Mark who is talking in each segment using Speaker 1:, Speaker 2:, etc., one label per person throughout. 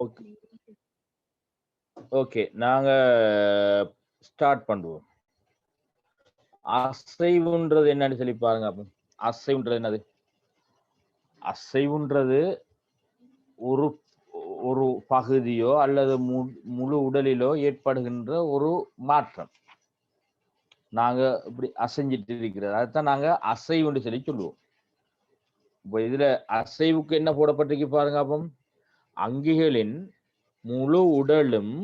Speaker 1: Okay okay நாங்க start பண்ணுவோம். அசைவுன்றது என்னன்னு சொல்லி பாருங்க. அப்ப அசைவுன்றது என்னது? அசைவுன்றது ஒரு ஒரு பகுதியோ அல்லது முழு உடலிலோ ஏற்படுகின்ற ஒரு மாற்றம். நாங்க இப்படி அசைஞ்சிட்டு இருக்கிறது அதுதான் நாங்க அசைவுன்னு சொல்லி சொல்லுவோம். இப்போ இதுல அசைவுக்கு என்ன போடப்பட்டிருக்கு பாருங்க. அப்போ அங்கிகளின் முழு உடலும்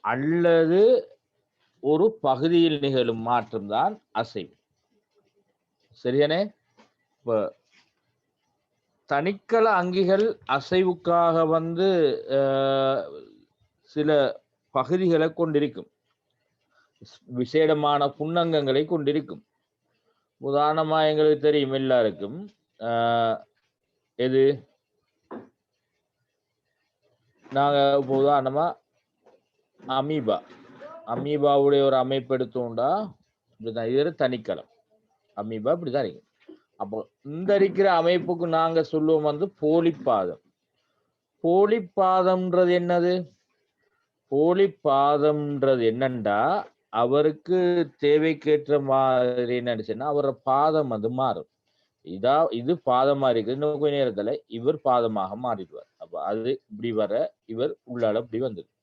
Speaker 1: அல்லது ஒரு பகுதியில் நிகழும் மாற்றம் தான் அசைவு. சரியானே? இப்ப தனிக்கல அங்கிகள் அசைவுக்காக சில பகுதிகளை கொண்டிருக்கும், விசேடமான புன்னங்கங்களை கொண்டிருக்கும். உதாரணமா எங்களுக்கு தெரியும் எல்லாருக்கும் எது நாங்க இப்போ உதாரணமா அமீபாவுடைய ஒரு அமைப்பு எடுத்தோம்டா இப்படிதான். இது தனிக்கலம் அமீபா இப்படிதான் இருக்கு. அப்போ இந்த இருக்கிற அமைப்புக்கு நாங்க சொல்லுவோம் போலிப்பாதம். போலிப்பாதம்ன்றது என்னது? போலிப்பாதம்ன்றது என்னண்டா அவருக்கு தேவைக்கேற்ற மாதிரி என்னச்சுன்னா அவரோட பாதம் மாறும். இது பாதமா இருக்கு, இன்னும் கொஞ்ச நேரத்துல இவர் பாதமாக மாறிடுவார். அப்ப அது இப்படி வர இவர் உள்ளால இப்படி வந்துடும்.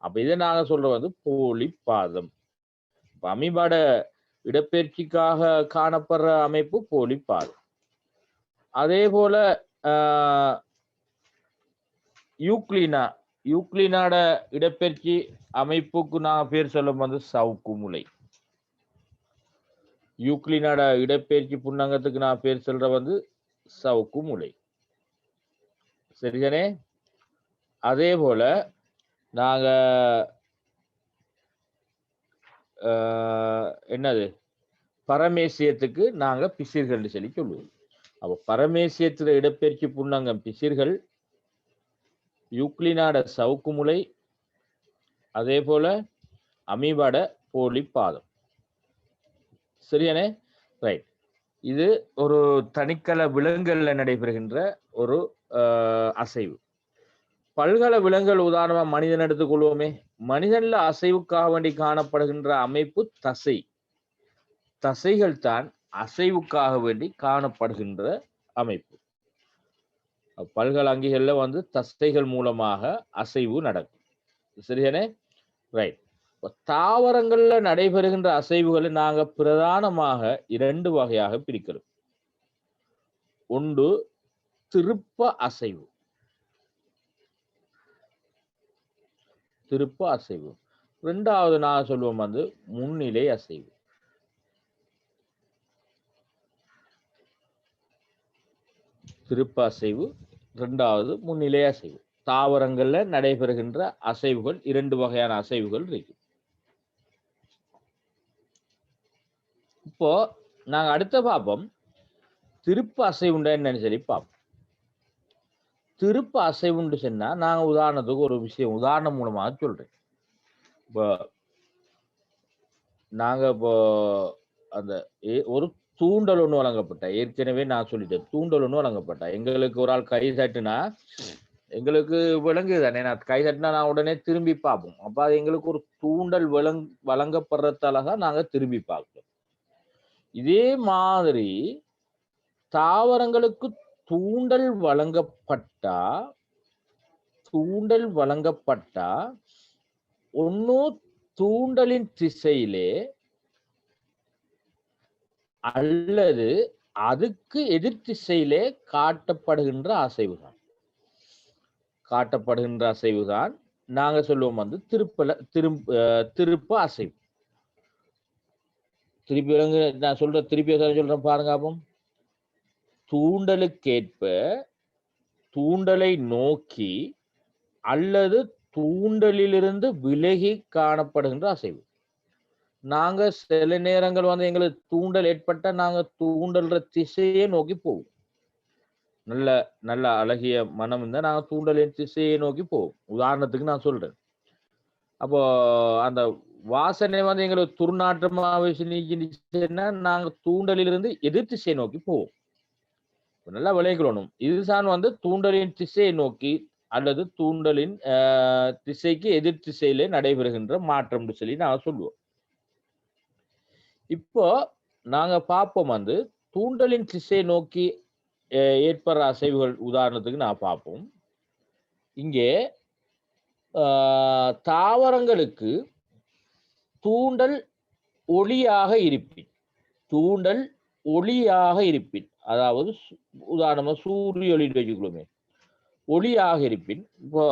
Speaker 1: அப்ப இதை நாங்க சொல்றது போலிப்பாதம். அமீபாட இடப்பெயர்ச்சிக்காக காணப்படுற அமைப்பு போலிப்பாதம். அதே போல யூக்ளினாட இடப்பெயர்ச்சி அமைப்புக்கு நான் பேர் சொல்லும் சவுக்கு முலை. யூக்ளினாட இடப்பெயர்ச்சி புன்னங்கத்துக்கு நான் பேர் சொல்ற சவுக்கு முலை. சரிதானே? அதே போல நாங்க என்னது பரமேசியத்துக்கு நாங்க பிசிர்கள் சொல்லி சொல்லுவோம். அப்ப பரமேசியத்துல இடப்பெயர்ச்சி புன்னங்கம் பிசிர்கள், யூக்ளினாட சவுக்கு முலை, அதே போல அமீபாட போலிப்பாதம். சரியானே? ரைட். இது ஒரு தனிக்கல விலங்குகள்ல நடைபெறுகின்ற ஒரு அசைவு. பல்கல விலங்குகள் உதாரணமா மனிதன் எடுத்துக்கொள்வோமே. மனிதன்ல அசைவுக்காக வேண்டி காணப்படுகின்ற அமைப்பு தசை. தசைகள் தான் அசைவுக்காக வேண்டி காணப்படுகின்ற அமைப்பு. பல்கல அங்கிகள்ல தசைகள் மூலமாக அசைவு நடக்கும். சரியானே? ரைட். தாவரங்கள்ல நடைபெறுகின்ற அசைவுகளை நாங்க பிரதானமாக 2 வகையாக பிரிக்கிறோம். ஒன்று திருப்ப அசைவு. திருப்ப அசைவு. இரண்டாவது நான் சொல்லுவோம் முன்னிலை அசைவு. திருப்ப அசைவு, இரண்டாவது முன்னிலை அசைவு. தாவரங்கள்ல நடைபெறுகின்ற அசைவுகள் 2 வகையான அசைவுகள் இருக்கு. இப்போ நாங்க அடுத்த பார்ப்போம் திருப்ப அசைவுண்டா என்னன்னு சொல்லி பார்ப்போம். திருப்ப அசைவுண்டு சொன்னா நாங்க உதாரணத்துக்கு ஒரு விஷயம் உதாரணம் மூலமாக சொல்றேன். இப்போ நாங்க இப்போ அந்த ஒரு தூண்டல் ஒன்று வழங்கப்பட்ட, ஏற்கனவே நான் சொல்லிட்டேன், தூண்டல் ஒன்று வழங்கப்பட்ட எங்களுக்கு ஒரு ஆள் கை தட்டுனா எங்களுக்கு விளங்குது தானே. நான் கை தட்டினா நான் உடனே திரும்பி பார்ப்போம். அப்ப அது எங்களுக்கு ஒரு தூண்டல் வழங்கப்படுறதால தான் நாங்க திரும்பி பார்க்கிறோம். இதே மாதிரி தாவரங்களுக்கு தூண்டல் வழங்கப்பட்டா ஒன்னும் தூண்டலின் திசையிலே அல்லது அதுக்கு எதிர் திசையிலே காட்டப்படுகின்ற அசைவுதான் நாங்க சொல்லுவோம் திருப்ப அசைவு. நான் திருப்பி சொல்றேன் பாருங்க. அப்போ தூண்டலுக்கேற்ப தூண்டலை நோக்கி அல்லது தூண்டலிலிருந்து விலகி காணப்படுகின்ற அசைவு. நாங்க சில நேரங்கள் எங்களுக்கு தூண்டல் ஏற்பட்ட நாங்க தூண்டல்ற திசையை நோக்கி போவோம். நல்ல நல்ல அழகிய மனம் இருந்தா நாங்க தூண்டலின் திசையை நோக்கி போவோம். உதாரணத்துக்கு நான் சொல்றேன். அப்போ அந்த வாசனை எங்களுக்கு துர்நாற்றமா நாங்க தூண்டலிலிருந்து எதிர் திசையை நோக்கி போவோம். நல்லா விளைக்கணும். இதுதான் தூண்டலின் திசையை நோக்கி அல்லது தூண்டலின் திசைக்கு எதிர் திசையிலே நடைபெறுகின்ற மாற்றம் சொல்லி நான் சொல்லுவோம். இப்போ நாங்க பார்ப்போம் வந்து தூண்டலின் திசையை நோக்கி ஏற்படுற அசைவுகள் உதாரணத்துக்கு நான் பார்ப்போம். இங்கே தாவரங்களுக்கு தூண்டல் ஒளியாக இருப்பின் அதாவது உதாரணமா சூரிய ஒளி வச்சுக்கொள்ளுமே, ஒளியாக இருப்பின் இப்போ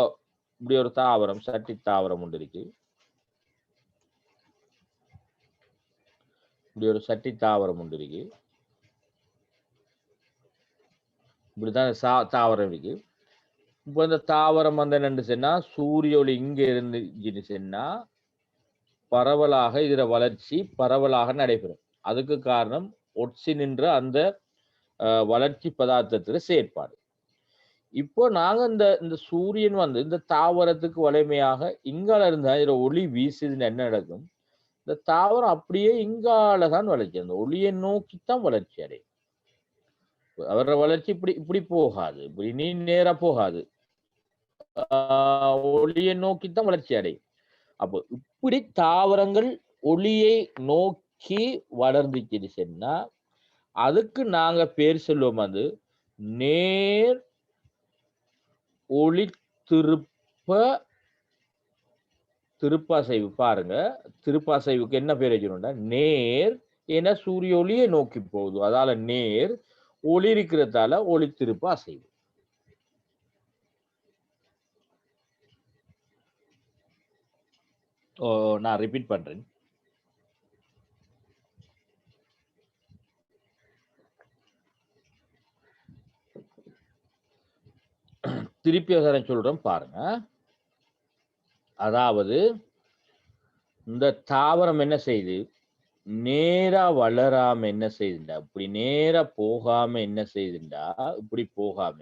Speaker 1: இப்படி ஒரு தாவரம் சட்டி தாவரம் ஒன்று இருக்கு. இப்படி ஒரு சட்டி தாவரம் ஒன்று இருக்கு. இப்படிதான் தாவரம் இருக்கு. இப்போ இந்த தாவரம் வந்து என்னன்னு சொன்னா சூரிய ஒளி இங்க இருந்துச்சுன்னு சொன்னா பரவலாக இதுல வளர்ச்சி பரவலாக நடைபெறும். அதுக்கு காரணம் ஒட்சின் என்ற அந்த வளர்ச்சி பதார்த்தத்துல செயற்பாடு. இப்போ நாங்க இந்த சூரியன் வந்து இந்த தாவரத்துக்கு வலிமையாக இங்கால இருந்தா இதுல ஒளி வீசுதுன்னு என்ன நடக்கும்? இந்த தாவரம் அப்படியே இங்காலதான் வளர்ச்சி, அந்த ஒளியை நோக்கித்தான் வளர்ச்சி அடையும். அவர வளர்ச்சி இப்படி போகாது, இப்படி நீ நேரா போகாது, ஒளியை நோக்கித்தான் வளர்ச்சி அடையும். அப்போ இப்படி தாவரங்கள் ஒளியை நோக்கி வளர்ந்துச்சு சொன்னா அதுக்கு நாங்க பேர் சொல்லுவோம் அது நேர் ஒளி திருப்பாசைவு. பாருங்க, திருப்பாசைவுக்கு என்ன பேர் வச்சுக்கணும்னா நேர் என சூரிய ஒளியை நோக்கி போகுது, அதால நேர், ஒளி இருக்கிறதால ஒளி திருப்ப அசைவு. நான் ரிப்பீட் பண்றேன். திருப்பி சொல்றேன் பாருங்க. அதாவது இந்த தாவரம் என்ன செய்யுது, நேரா வளராம என்ன செய்யுதுண்டா, இப்படி நேரா போகாம என்ன செய்யுதுண்டா, இப்படி போகாம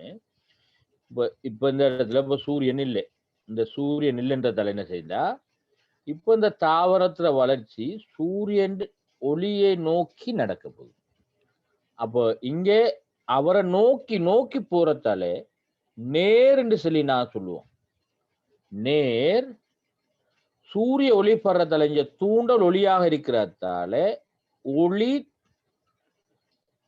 Speaker 1: இப்ப இந்த இடத்துல இப்ப சூரியன் இல்லை, இந்த சூரியன் இல்லைன்றதால என்ன செய்யுதா, இப்ப இந்த தாவரத்துல வளர்ச்சி சூரியன் ஒளியை நோக்கி நடக்க போகுது. அப்போ இங்கே அவரை நோக்கி நோக்கி போறதால நேர் என்று சொல்லி நான் சொல்லுவோம். நேர் சூரிய ஒளி படுறதால இங்க தூண்டல் ஒளியாக இருக்கிறதால ஒளி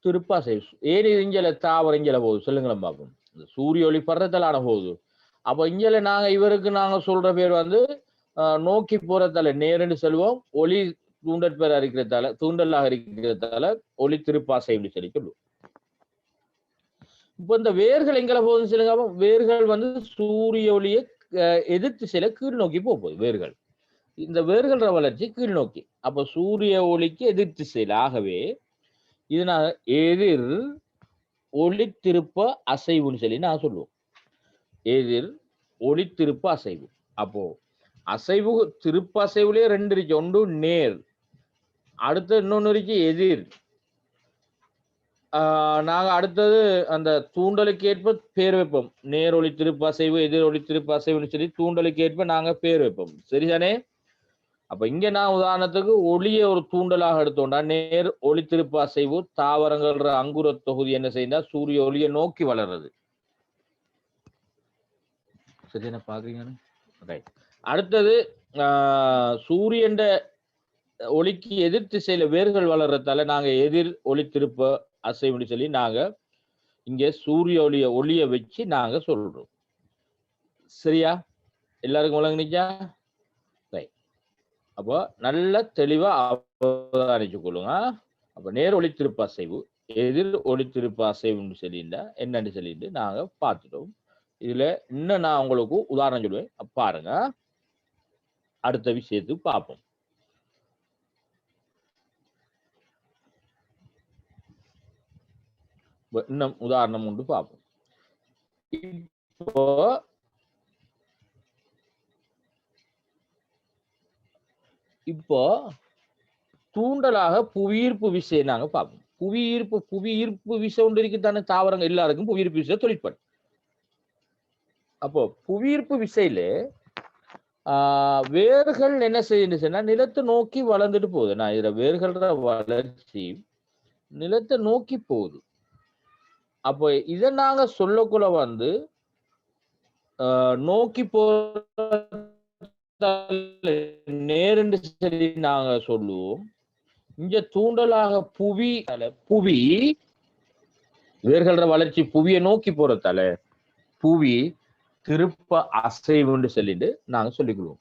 Speaker 1: திருப்பா செய்யும். ஏன் இஞ்சல தாவரம் இஞ்சல போகுது சொல்லுங்களேன் பார்ப்போம். சூரிய ஒளி படுறதால போகுது. அப்ப இஞ்சல நாங்க இவருக்கு நாங்க சொல்ற பேர் வந்து நோக்கி போறதால நேரன்னு சொல்லுவோம். ஒளி தூண்டல் இருக்கிறதால தூண்டலாக இருக்கிறதால ஒளி திருப்பாசை அப்படி சொல்லி சொல்லுவோம். இப்ப இந்த வேர்கள் எங்களை போகுதுன்னு சொல்லுங்க. வேர்கள் வந்து சூரிய ஒளியை எதிர்த்து சில கீழ் நோக்கி போகுது. வேர்கள், இந்த வேர்கள வளர்ச்சி கீழ் நோக்கி. அப்ப சூரிய ஒளிக்கு எதிர்த்து செயல். ஆகவே இது நான் எதிர் ஒளி திருப்ப அசைவுன்னு சொல்லி நான் சொல்லுவோம். எதிர் ஒளி திருப்ப அசைவு. அப்போ அசைவு திருப்ப அசைவுலயே ரெண்டு இருக்கு. ஒன்று நேர், அடுத்து இன்னொன்னு இருக்கு எதிர். நாங்க அடுத்தது அந்த தூண்டலுக்கு ஏற்ப பேர் வைப்போம். நேர் ஒளி திருப்ப அசைவு, எதிர் ஒளி திருப்ப அசைவுன்னு சொல்லி தூண்டலுக்கு ஏற்ப நாங்க பேர் வைப்போம். சரிதானே? அப்ப இங்க நான் உதாரணத்துக்கு ஒளியை ஒரு தூண்டலாக எடுத்தோம்டா நேர் ஒளி திருப்ப அசைவு, தாவரங்கள் அங்குர தொகுதி என்ன செய்யா சூரிய ஒளியை நோக்கி வளர்றது. சரியான பாக்குறீங்க? அடுத்தது சூரியன் ஒளிக்கு எதிர் திசையில வேர்கள் வளர்றதால நாங்க எதிர் ஒளி திருப்ப அசைவுன்னு சொல்லி நாங்க இங்க சூரிய ஒளிய வச்சு நாங்க சொல்றோம். சரியா? எல்லாருக்கும் விளங்குனிச்சா? அப்போ நல்ல தெளிவா அவதானிச்சு கொள்ளுங்க. அப்ப நேர் ஒளி திருப்ப அசைவு, எதிர் ஒளி திருப்ப அசைவுன்னு சொல்லியிருந்தா என்னன்னு சொல்லிட்டு நாங்க பார்த்துட்டோம். இதுல இன்னும் நான் உங்களுக்கு உதாரணம் சொல்லுவேன், பாருங்க. அடுத்த விஷயத்துக்கு பார்ப்போம். இன்னும் உதாரணம் உண்டு பார்ப்போம். இப்போ தூண்டலாக புவியீர்ப்பு விசையை நாங்க பார்ப்போம். புவியீர்ப்பு விசை ஒன்று இருக்குதானே, தாவரங்கள் எல்லாருக்கும் புவியீர்ப்பு விசை தொழிற்படும். அப்போ புவியீர்ப்பு விசையில வேர்கள் என்ன செய்யுதுன்னா நிலத்தை நோக்கி வளர்ந்துட்டு போகுது. நான் இதுல வேர்கள வளர்ச்சி நிலத்தை நோக்கி போகுது. அப்போ இதை நாங்க சொல்லக்குள்ள வந்து நோக்கி போற நேரென்று சொல்லி நாங்க சொல்லுவோம். இங்க தூண்டலாக புவி வேர்கள வளர்ச்சி புவியை நோக்கி போறதால புவி திருப்ப அசைவுன்னு சொல்லிட்டு நாங்க சொல்லிக்குவோம்.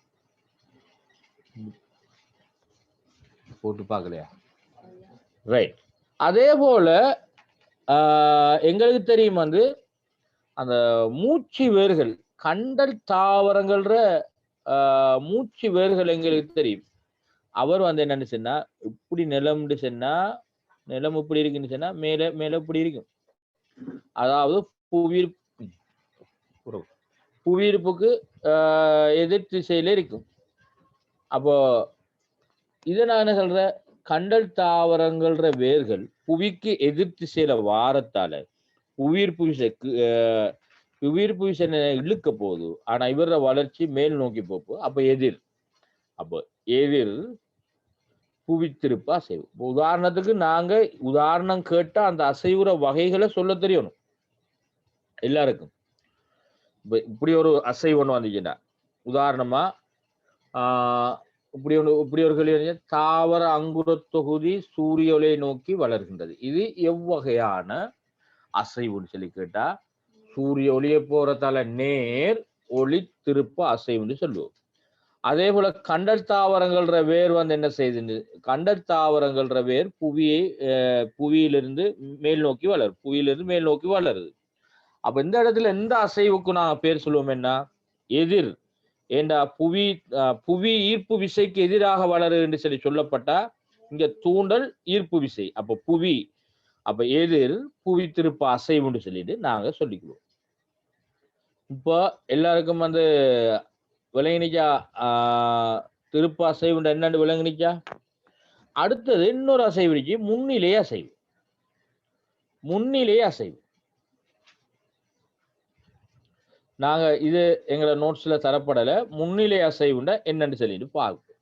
Speaker 1: போட்டு பார்க்கலையா? ரைட். அதே போல எங்களுக்கு தெரியும் வந்து அந்த மூச்சு வேர்கள் கண்டல் தாவரங்கள்ற மூச்சு வேர்கள் எங்களுக்கு தெரியும். அவர் வந்து என்னன்னு சொன்னா இப்படி நிலம்னு சொன்னா நிலம் இப்படி இருக்குன்னு சொன்னா மேல மேல இப்படி இருக்கும். அதாவது புவியீர்ப்புக்கு எதிர் திசையில இருக்கும். அப்போ இதை நான் என்ன சொல்றேன், கண்டல் தாவரங்கள்ற வேர்கள் புவிக்கு எதிர் திசையில வாரத்தால புவியீர்ப்பு விசை இழுக்க போகுது. ஆனா இவர வளர்ச்சி மேல் நோக்கி போகும். அப்ப எதிர் புவி திருப்ப அசைவு. உதாரணத்துக்கு நாங்க உதாரணம் கேட்டா அந்த அசைவுற வகைகளை சொல்ல தெரியணும் எல்லாருக்கும். இப்படி ஒரு அசைவு ஒண்ணு வந்துச்சுன்னா உதாரணமா இப்படி ஒரு கேள்வி, தாவர அங்குர தொகுதி சூரிய ஒளியை நோக்கி வளர்கின்றது. இது எவ்வகையான அசைவுன்னு சொல்லி கேட்டா சூரிய ஒளியை போறதால நேர் ஒளி திருப்ப அசைவுன்னு சொல்லுவோம். அதே போல கண்டல் தாவரங்கள்ற வேர் வந்து என்ன செய்யுது, கண்டல் தாவரங்கள்ற வேர் புவியிலிருந்து மேல் நோக்கி வளருது. புவியிலிருந்து மேல் நோக்கி வளருது. அப்ப இந்த இடத்துல எந்த அசைவுக்கு நான் பேர் சொல்லுவோம் என்ன, எதிர். ஏண்டா புவி ஈர்ப்பு விசைக்கு எதிராக வளரு என்று சொல்லி சொல்லப்பட்டா இங்க தூண்டல் ஈர்ப்பு விசை. அப்ப எதிர் புவி திருப்ப அசைவுன்னு சொல்லிட்டு நாங்க சொல்லிக்குவோம். இப்போ எல்லாருக்கும் வந்து விளங்கினிச்சா? திருப்ப அசைவுன்ற என்னன்னு விளங்கினிச்சா? அடுத்தது இன்னொரு அசைவு இருக்கு, முன்னிலை அசைவு. முன்னிலை அசைவு நாங்க இது எங்களோட நோட்ஸ்ல தரப்படல. முன்னிலை அசைவுண்டா என்னன்னு சொல்லிட்டு பார்ப்போம்.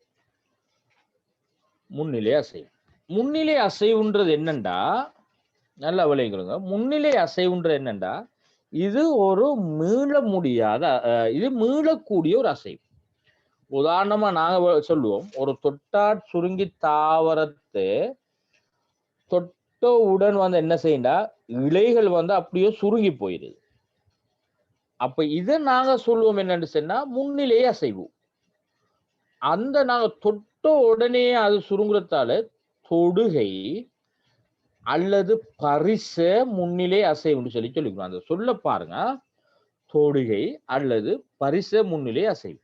Speaker 1: முன்னிலை அசைவுன்றது என்னண்டா, நல்லா விளையுங்க. முன்னிலை அசைவுன்றது என்னண்டா, இது ஒரு இது மீளக்கூடிய ஒரு அசைவு. உதாரணமா நாங்க சொல்லுவோம், ஒரு தொட்டாற் சுருங்கி தாவரத்தை தொட்டவுடன் வந்து என்ன செய்யண்டா இலைகள் வந்து அப்படியே சுருங்கி போயிருது. அப்ப இதை நாங்க சொல்லுவோம் என்னன்னு சொன்னா முன்னிலை அசைவு. அந்த நாங்க தொட்ட உடனே அது சுருங்குறதால தொடுகை அல்லது பரிச முன்னிலை அசைவுன்னு சொல்லிக்கணும். அந்த சொல்ல பாருங்க, தொடுகை அல்லது பரிச முன்னிலை அசைவு.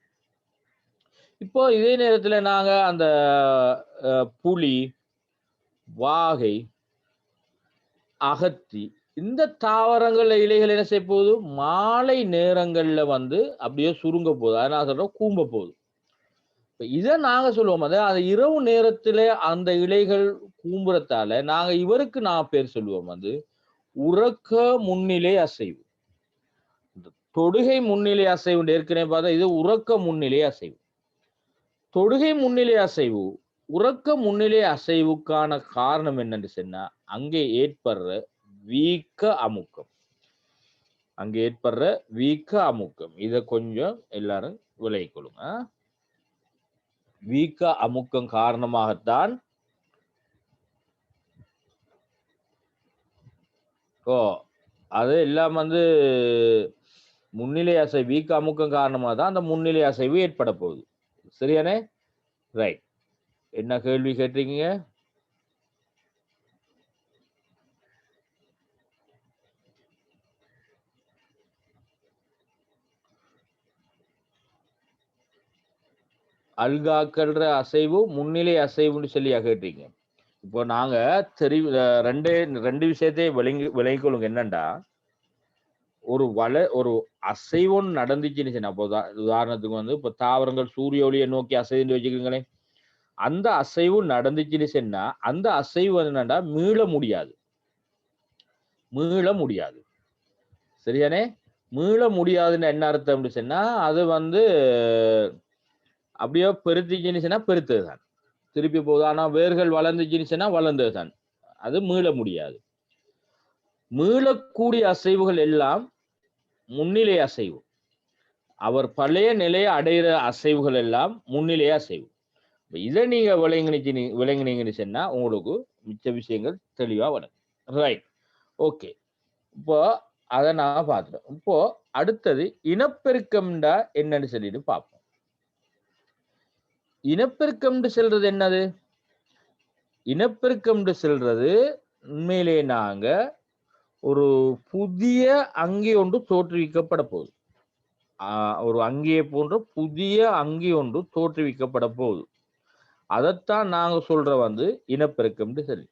Speaker 1: இப்போ இதே நேரத்துல நாங்க அந்த புலி, வாகை, அகத்தி இந்த தாவரங்கள்ல இலைகள் என்ன செய்ய போகுது, மாலை நேரங்கள்ல வந்து அப்படியே சுருங்க போகுது. அதனால சொல்றோம் கூம்ப போகுது. இதை நாங்க சொல்லுவோம், அது இரவு நேரத்துல அந்த இலைகள் கூம்புறத்தால நாங்க இவருக்கு பேர் சொல்லுவோம் வந்து உறக்க முன்னிலை அசைவு. தொடுகை முன்னிலை அசைவு ஏற்கனவே பார்த்தா, இது உறக்க முன்னிலை அசைவு. தொடுகை முன்னிலை அசைவு உறக்க முன்னிலை அசைவுக்கான காரணம் என்னன்னு சொன்னா அங்கே ஏற்படுற வீக்க அமுக்கம். இத கொஞ்சம் எல்லாரும் விலகிக் கொள்ளுங்க. வீக்க அமுக்கம் காரணமாகத்தான் அது எல்லாம் வந்து முன்னிலை அசைவு, வீக்க அமுக்கம் காரணமாக தான் அந்த முன்னிலை அசைவு ஏற்பட போகுது. சரியானே? ரைட். என்ன கேள்வி கேட்டீங்க? அல்காக்கள்ற அசைவு முன்னிலை அசைவுன்னு சொல்லியா கேட்டீங்க. இப்போ நாங்க ரெண்டு விஷயத்தையும் விளங்கிக் கொள்ளுங்க. என்னண்டா, ஒரு அசைவு நடந்துச்சுன்னு சொன்னா, உதாரணத்துக்கு வந்து இப்ப தாவரங்கள் சூரிய ஒளியை நோக்கி அசைவுன்னு வச்சுக்கோங்களேன். அந்த அசைவு நடந்துச்சுன்னு சொன்னா அந்த அசைவு என்னண்டா மீள முடியாது. சரியானே? மீள முடியாதுன்னு என்ன அர்த்தம்னு சொன்னா அது வந்து அப்படியே பெருத்துச்சுன்னு சொன்னா பெருத்ததுதான், திருப்பி போகுது. ஆனா வேர்கள் வளர்ந்துச்சுன்னு சொன்னா வளர்ந்ததுதான், அது மீள முடியாது. மீளக்கூடிய அசைவுகள் எல்லாம் முன்னிலை அசைவு. அவர் பழைய நிலையை அடைகிற அசைவுகள் எல்லாம் முன்னிலையா அசைவு. இதை நீங்க விளங்கினீங்கன்னு சொன்னா உங்களுக்கு மிச்ச விஷயங்கள் தெளிவா வரும். Right, okay. இப்போ அதை நான் பார்த்துட்டோம். இப்போ அடுத்தது இனப்பெருக்கம்டா என்னன்னு சொல்லிட்டு பார்ப்போம். இனப்பெருக்கம்னு சொல்றது என்னது? இனப்பெருக்கம்னு சொல்றது உண்மையிலே நாங்க ஒரு புதிய அங்கி ஒன்று தோற்றுவிக்கப்பட போகுது. ஒரு அங்கியை போன்ற புதிய அங்கி ஒன்று தோற்றுவிக்கப்பட போகுது. அதைத்தான் நாங்க சொல்ற இனப்பெருக்கம்னு சொல்லி.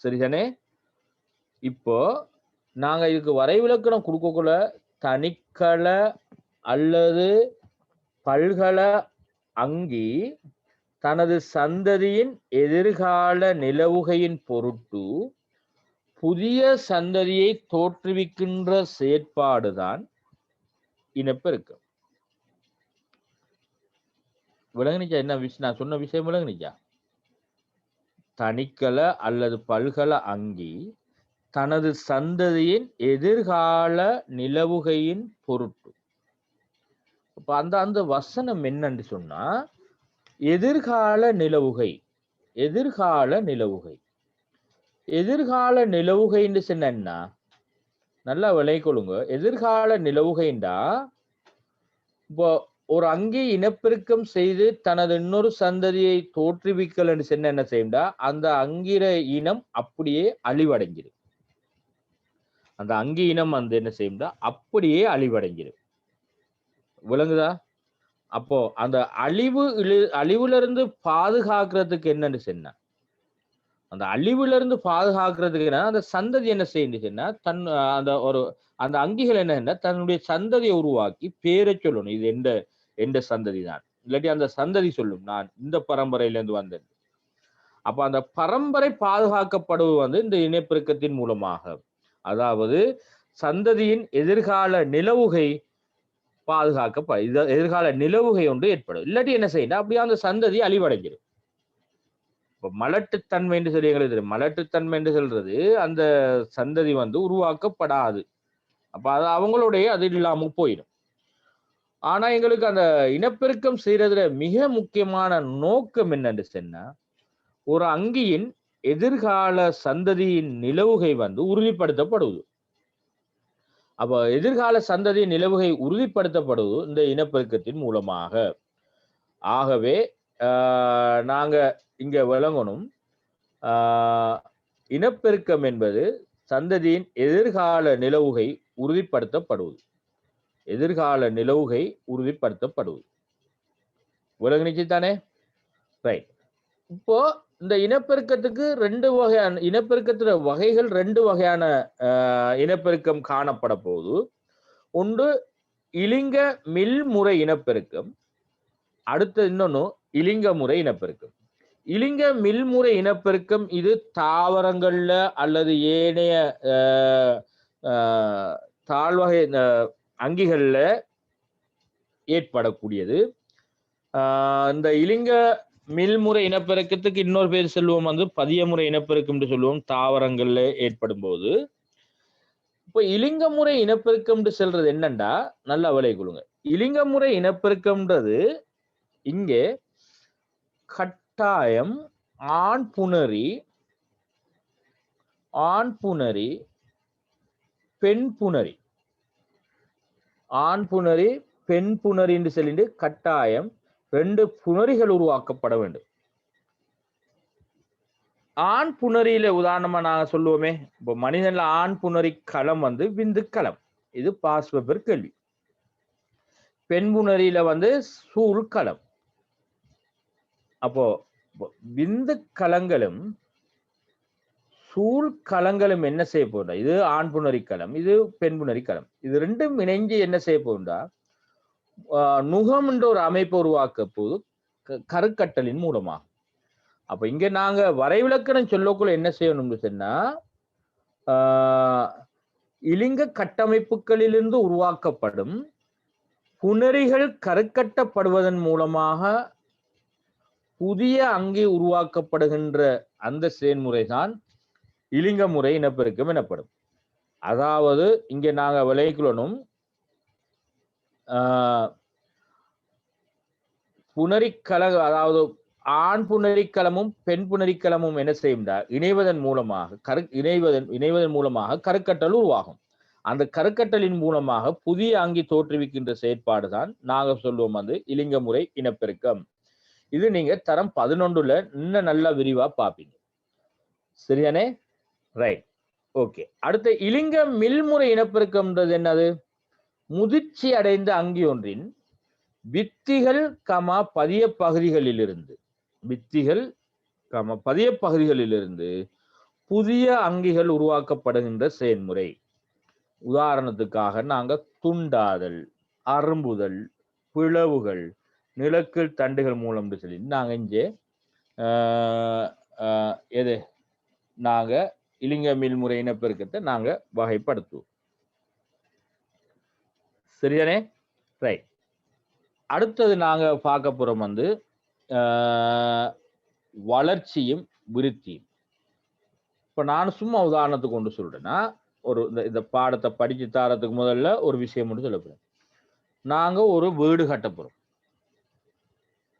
Speaker 1: சரிதானே? இப்போ நாங்க இதுக்கு வரைவிலக்கணம் கொடுக்கக்குள்ள தனிக்கல அல்லது பல்கல அங்கி தனது சந்ததியின் எதிர்கால நிலவுகையின் பொருட்டு புதிய சந்ததியை தோற்றுவிக்கின்ற செயற்பாடுதான் இனப்பெருக்கம். விளங்குனிச்சா? என்ன விஷயம் நான் சொன்ன விஷயம் விளங்குனிச்சா? தனிக்கல அல்லது பல்கல அங்கி தனது சந்ததியின் எதிர்கால நிலவுகையின் பொருட்டு. அப்ப அந்த வசனம் என்னன்னு சொன்னா எதிர்கால நிலவுகை. எதிர்கால நிலவுகை. எதிர்கால நிலவுகைன்னு சொன்னா நல்லா விளைக்கொள்ளுங்க. எதிர்கால நிலவுகைண்டா இப்போ ஒரு அங்கி இனப்பெருக்கம் செய்து தனது இன்னொரு சந்ததியை தோற்றுவிக்கலன்னு சொன்ன என்ன செய்யும்டா அந்த அங்கிர இனம் அப்படியே அழிவடைஞ்சிடும். அந்த அங்கி இனம் என்ன செய்யும்டா அப்படியே அழிவடைஞ்சிடும். விளங்குதா? அப்போ அந்த அழிவுல இருந்து பாதுகாக்கிறதுக்கு என்னன்னு சொன்ன அந்த அழிவுல இருந்து பாதுகாக்கிறதுக்கு அந்த சந்ததி என்ன செய்யுச்சுன்னா அந்த அங்கிகள் என்ன தன்னுடைய சந்ததியை உருவாக்கி பேரை சொல்லணும். இது எந்த சந்ததி தான், இல்லாட்டி அந்த சந்ததி சொல்லும் நான் இந்த பரம்பரையிலிருந்து வந்தேன். அப்ப அந்த பரம்பரை பாதுகாக்கப்படுவது இந்த இனப்பெருக்கத்தின் மூலமாக. அதாவது சந்ததியின் எதிர்கால நிலவுகை எதிர்கால நிலவுகை ஒன்று ஏற்படும். இல்லாட்டி என்ன செய்யணும், அப்படியே அந்த சந்ததி அழிவடைஞ்சிடும். இப்போ மலட்டுத்தன்மை என்று சொல்லி எங்களுக்கு தெரியும். மலட்டுத்தன்மை என்று சொல்றது அந்த சந்ததி உருவாக்கப்படாது. அப்ப அது அவங்களுடைய அது இல்லாம போயிடும். ஆனா எங்களுக்கு அந்த இனப்பெருக்கம் செய்யறதுல மிக முக்கியமான நோக்கம் என்னன்னு சொன்னா ஒரு அங்கியின் எதிர்கால சந்ததியின் நிலவுகை உறுதிப்படுத்தப்படுவது. அப்ப எதிர்கால சந்ததியின் நிலவுகை உறுதிப்படுத்தப்படுவது இந்த இனப்பெருக்கத்தின் மூலமாக. ஆகவே நாங்க இங்க விளங்கணும், இனப்பெருக்கம் என்பது சந்ததியின் எதிர்கால நிலவுகை உறுதிப்படுத்தப்படுவது. எதிர்கால நிலவுகை உறுதிப்படுத்தப்படுவது. விளங்குனிச்சு தானே? ரைட். இப்போ இந்த இனப்பெருக்கத்துக்கு இனப்பெருக்கத்துல வகைகள் 2 வகையான இனப்பெருக்கம் காணப்பட போகுது. ஒன்று இலிங்க மில்முறை இனப்பெருக்கம், அடுத்து இன்னொன்னு இலிங்க முறை இனப்பெருக்கம். இலிங்க மில்முறை இனப்பெருக்கம் இது தாவரங்கள்ல அல்லது ஏனைய தாழ்வகை அங்கிகள்ல ஏற்படக்கூடியது. இந்த இலிங்க மில்முறை இனப்பெருக்கத்துக்கு இன்னொரு பேர் சொல்லுவோம் பதியமுறை இனப்பெருக்கம் என்று சொல்லுவோம், தாவரங்கள்ல ஏற்படும் போது. இப்ப இலிங்க முறை இனப்பெருக்கம் சொல்றது என்னண்டா நல்லா விலை கொள்ளுங்க. இலிங்க முறை இனப்பெருக்கம்ன்றது இங்கே கட்டாயம் ஆண் புணரி பெண் புணரி, ஆண் புணரி பெண் புணரி என்று சொல்லிட்டு கட்டாயம் 2 புணரிகள் உருவாக்கப்பட வேண்டும். ஆண் புணரியில உதாரணமா நாங்க சொல்லுவோமே, இப்போ மனிதன்ல ஆண் புணரி களம் விந்து களம், இது பாஸ் பேப்பர் கேள்வி. பெண் புணரியில சூழ் களம். அப்போ விந்து களங்களும் சூழ் களங்களும் என்ன செய்ய போறா, இது ஆண் புணரி களம், இது பெண் புணரி களம், இது ரெண்டும் இணைஞ்சு என்ன செய்ய போறா நுகம் என்ற ஒரு அமைப்பு உருவாக்க போது கருக்கட்டலின் மூலமா. அப்ப இங்க நாங்க வரைவிலக்கணம் சொல்லக்குள்ள என்ன செய்யணும்னு சொன்னா இலிங்க கட்டமைப்புகளிலிருந்து உருவாக்கப்படும் புணரிகள் கருக்கட்டப்படுவதன் மூலமாக புதிய அங்கே உருவாக்கப்படுகின்ற அந்த செயல்முறைதான் இலிங்க முறை இனப்பெருக்கம் எனப்படும். அதாவது இங்க நாங்க விளைக்கணும் புணரிக்கல அதாவது ஆண் புணரிக்கலமும் பெண் புணரிக்கலமும் என்ன செய்யும்டா இணைவதன் மூலமாக கருக்கட்டல் உருவாகும். அந்த கருக்கட்டலின் மூலமாக புதிய அங்கி தோற்றுவிக்கின்ற செயற்பாடுதான் நாங்க சொல்லுவோம் வந்து இலிங்க முறை இனப்பெருக்கம். இது நீங்க தரம் 11ல இன்னும் நல்லா விரிவா பார்ப்பீங்க. சரியானே? ரைட். ஓகே. அடுத்த இலிங்க மில்முறை இனப்பெருக்கம்ன்றது என்னது? முதிர்ச்சி அடைந்த அங்கி ஒன்றின் வித்திகள் பதிய பகுதிகளிலிருந்து புதிய அங்கிகள் உருவாக்கப்படுகின்ற செயல்முறை. உதாரணத்துக்காக நாங்க துண்டாதல், அரும்புதல், பிளவுகள், நிலக்கல் தண்டுகள் மூலம் சொல்லி நாங்க இங்கே எது நாங்க இலிங்க மில்முறை இனப்பெருக்கத்தை நாங்க வகைப்படுத்துவோம். சரியானே? ரைட். அடுத்தது நாங்க பார்க்க போறோம் வந்து வளர்ச்சியும் விருத்தியும். இப்ப நான் சும்மா உதாரணத்துக்கு கொண்டு சொல்றேன்னா, ஒரு இந்த பாடத்தை படிச்சு தாரத்துக்கு முதல்ல ஒரு விஷயம் மட்டும் சொல்ல போறேன். நாங்க ஒரு வீடு கட்டப்போறோம்.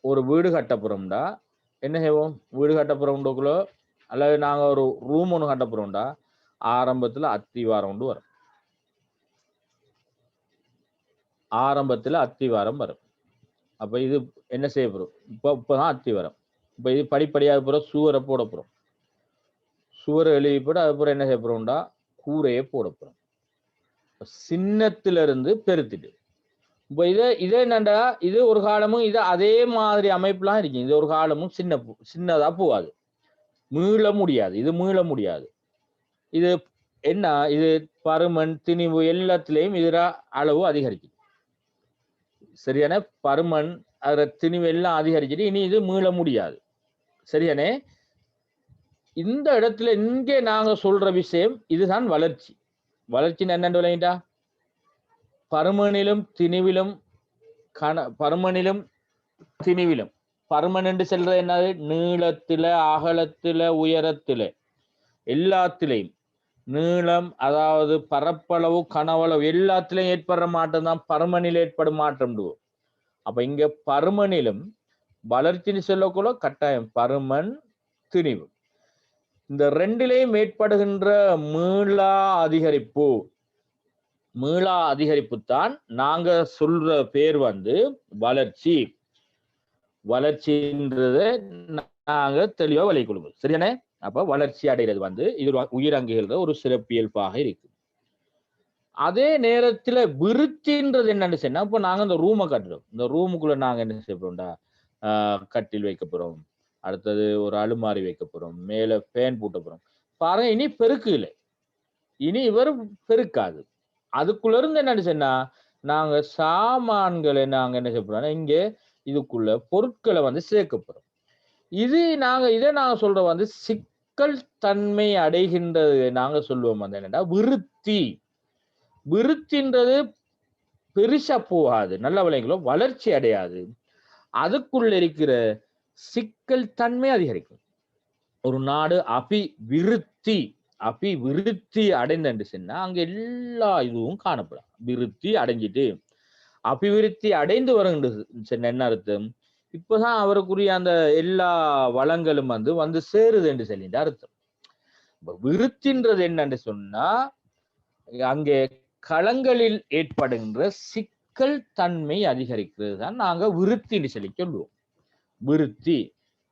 Speaker 1: ஒரு வீடு கட்டப்போறோம்டா என்ன செய்வோம்? வீடு கட்டப்போறோம்க்குள்ள அல்லது நாங்க ஒரு ரூம் ஒன்று கட்டப்போறோம்டா ஆரம்பத்துல அத்திவாரம் கொண்டு வரும். வரும். அப்ப இது என்ன செய்ய போறோம்? இப்பதான் அத்திவாரம். இப்ப இது படிப்படியாக போற சுவரை போட போறோம். சுவரை எழுதி போட்டு அதுக்கப்புறம் என்ன செய்ய போறோம்டா கூரையை போட போறோம். சின்னத்துல இருந்து பெருத்திட்டு இப்ப இதே என்னண்டா இது ஒரு காலமும் இது அதே மாதிரி அமைப்புலாம் இருக்கு. இது ஒரு காலமும் சின்னதா போகாது, மீள முடியாது. இது மீள முடியாது. இது என்ன? இது பருமன் திணிவு எல்லாத்திலையும் இதுல அளவு அதிகரிக்கும். சரியான பருமன் அதுல திணிவு எல்லாம் அதிகரிச்சுட்டு இனி இது மீள முடியாது. சரியானே? இந்த இடத்துல இங்கே நாங்க சொல்ற விஷயம் இதுதான் வளர்ச்சி. வளர்ச்சின்னு என்னன்னு விளங்கிட்டா? பருமனிலும் திணிவிலும் பருமன் என்று சொல்றது என்னது? நீளத்துல, அகலத்துல, உயரத்துல எல்லாத்திலையும் நீளம் அதாவது பரப்பளவு கனவளவு எல்லாத்திலையும் ஏற்படுற மாற்றம் தான் பருமனில் ஏற்படும் மாற்றம். அப்ப இங்க பருமனிலும் வளர்ச்சின்னு சொல்லக்குள்ள கட்டாயம் பருமன் திணிவு இந்த ரெண்டிலையும் ஏற்படுகின்ற மீளா அதிகரிப்பு தான் நாங்க சொல்ற பேர் வந்து வளர்ச்சி. வளர்ச்சின்றது நாங்க தெளிவா விளை கொள்வோம். சரியானே? அப்ப வளர்ச்சி அடைகிறது வந்து இது உயிரங்குகிற ஒரு சிறப்பியல்பாக இருக்கு. அதே நேரத்துல விருத்தின்றது என்னன்னு சொன்னா, இப்ப நாங்க இந்த ரூமை கட்டுறோம். இந்த ரூமுக்குள்ள நாங்க என்ன செய்ய போறோம்டா கட்டில் வைக்க போறோம், அடுத்தது ஒரு அலுமாரி வைக்க போறோம், மேல ஃபேன் பூட்ட போறோம். பாருங்க இனி பெருக்கு இல்லை, இனி இவர் பெருக்காது. அதுக்குள்ள இருந்து என்னன்னு சொன்னா நாங்க சாமான்களை நாங்க என்ன செய்ய போறோம் இங்க இதுக்குள்ள பொருட்களை வந்து சேர்க்க போறோம். இதை நாங்க சொல்ற வந்து சிக்கல் தன்மை அடைகின்றது நாங்க சொல்லுவோம் வந்து என்னன்னா விருத்தின்றது பெருசா போகாது, நல்ல விளைங்களும் வளர்ச்சி அடையாது. அதுக்குள்ள இருக்கிற சிக்கல் தன்மை அதிகரிக்கும். ஒரு நாடு அபிவிருத்தி அடைந்து சொன்னா அங்க எல்லா இதுவும் காணப்படும். விருத்தி அடைஞ்சிட்டு அபிவிருத்தி அடைந்து வருகின்றது என்ன அர்த்தம்? இப்பதான் அவருக்குரிய அந்த எல்லா வளங்களும் வந்து சேருது என்று சொல்லிட்டு அர்த்தம். விருத்தின்றது என்னன்னு சொன்னா அங்கே களங்களில் ஏற்படுகின்ற சிக்கல் தன்மை அதிகரிக்கிறது தான் நாங்க விருத்தின்னு சொல்லி சொல்லுவோம். விருத்தி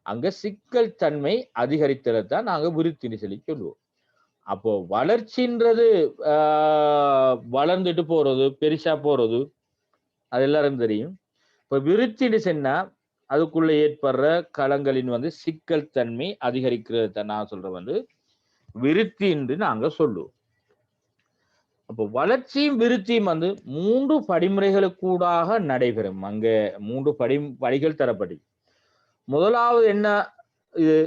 Speaker 1: அங்க சிக்கல் தன்மை அதிகரித்ததை தான் நாங்க விருத்தின்னு சொல்லி சொல்லுவோம். அப்போ வளர்ச்சின்றது வளர்ந்துட்டு போறது, பெருசா போறது, அது எல்லாரும் தெரியும். இப்ப விருத்தின்னு சொன்னா அதுக்குள்ள ஏற்படுற களங்களின் வந்து சிக்கல் தன்மை அதிகரிக்கிறது நான் சொல்ற வந்து விருத்தி என்று நாங்க சொல்லுவோம். அப்போ வளர்ச்சியும் விருத்தியும் வந்து 3 படிமுறைகளுக்கூடாக நடைபெறும். அங்க 3 படிகள் தரப்படி. முதலாவது என்ன? இது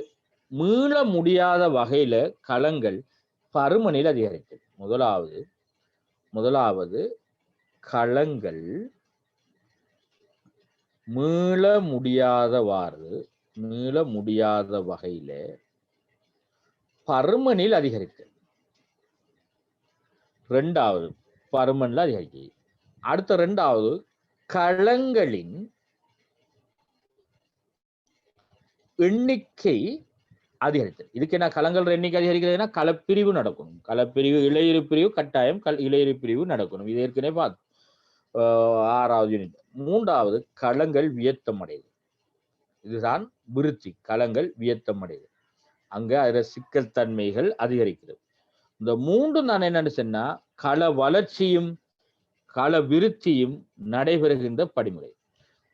Speaker 1: மீள முடியாத வகையில களங்கள் பருமனில் அதிகரித்தது. முதலாவது களங்கள் மீள முடியாத வகையில பருமனில் அதிகரித்தது. 2வது பருமன்ல அதிகரிக்கிறது. அடுத்த 2வது களங்களின் எண்ணிக்கை அதிகரித்தல். இதுக்கு என்ன களங்கள் எண்ணிக்கை அதிகரிக்கிறதுனா களப்பிரிவு நடக்கணும். களப்பிரிவு இளையிறு பிரிவு கட்டாயம் இளையிறு பிரிவு நடக்கணும். இது ஏற்கனவே பார்த்தோம் 6வது யூனிட். 3வது களங்கள் வியத்தம் அடையுது. இதுதான் விருத்தி. களங்கள் வியத்தம் அடையுது. அங்க அதுல சிக்கல் தன்மைகள் அதிகரிக்கிறது. இந்த 3 நான் என்னன்னு சொன்னா கள வளர்ச்சியும் கள விருத்தியும் நடைபெறுகின்ற படிமுறை.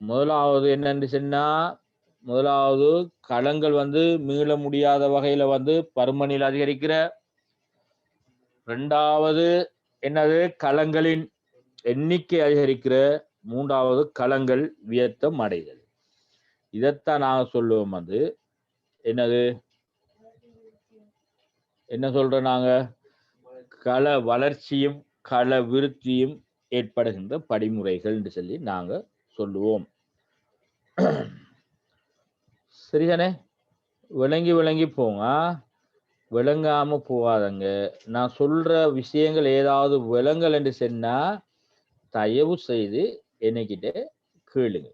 Speaker 1: முதலாவது என்னன்னு சொன்னா முதலாவது களங்கள் மீள முடியாத வகையில பருமனில் அதிகரிக்கிற. 2வது என்னது களங்களின் எண்ணிக்கை அதிகரிக்கிற. 3வது களங்கள் வியத்தம் அடைதல். இதைத்தான் நாங்க சொல்லுவோம் என்னது என்ன சொல்றோம் நாங்க கள வளர்ச்சியும் கள விருத்தியும் ஏற்படுகின்ற படிமுறைகள் என்று சொல்லி நாங்க சொல்லுவோம். சரிதானே? விளங்கி போங்க, விளங்காம போகாதங்க. நான் சொல்ற விஷயங்கள் ஏதாவது விளங்கல் என்று சொன்னா தயவு செய்து என்னைக்கிட்ட கேளுங்க.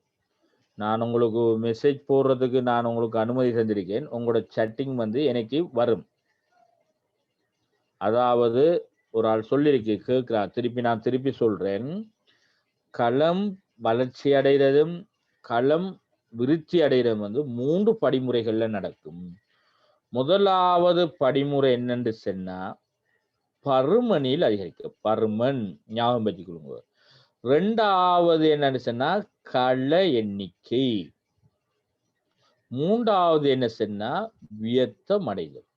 Speaker 1: நான் உங்களுக்கு மெசேஜ் போடுறதுக்கு நான் உங்களுக்கு அனுமதி தந்திருக்கேன். உங்களோட சட்டிங் எனக்கு வரும். அதாவது ஒரு ஆள் சொல்லியிருக்கு கேட்கிறா, நான் திருப்பி சொல்றேன். களம் வளர்ச்சி அடைகிறதும் களம் விருத்தி அடைகிறதும் 3 படிமுறைகள்ல நடக்கும். முதலாவது படிமுறை என்னன்னு சொன்னா பருமனில் அதிகரிக்கும். பருமன் ஞாபகம் வச்சுக் கொள்ளுங்க. 2வது என்னன்னு சொன்னா கள எண்ணிக்கை. 3வது என்ன சொன்னா வியத்தம் அடைதல்.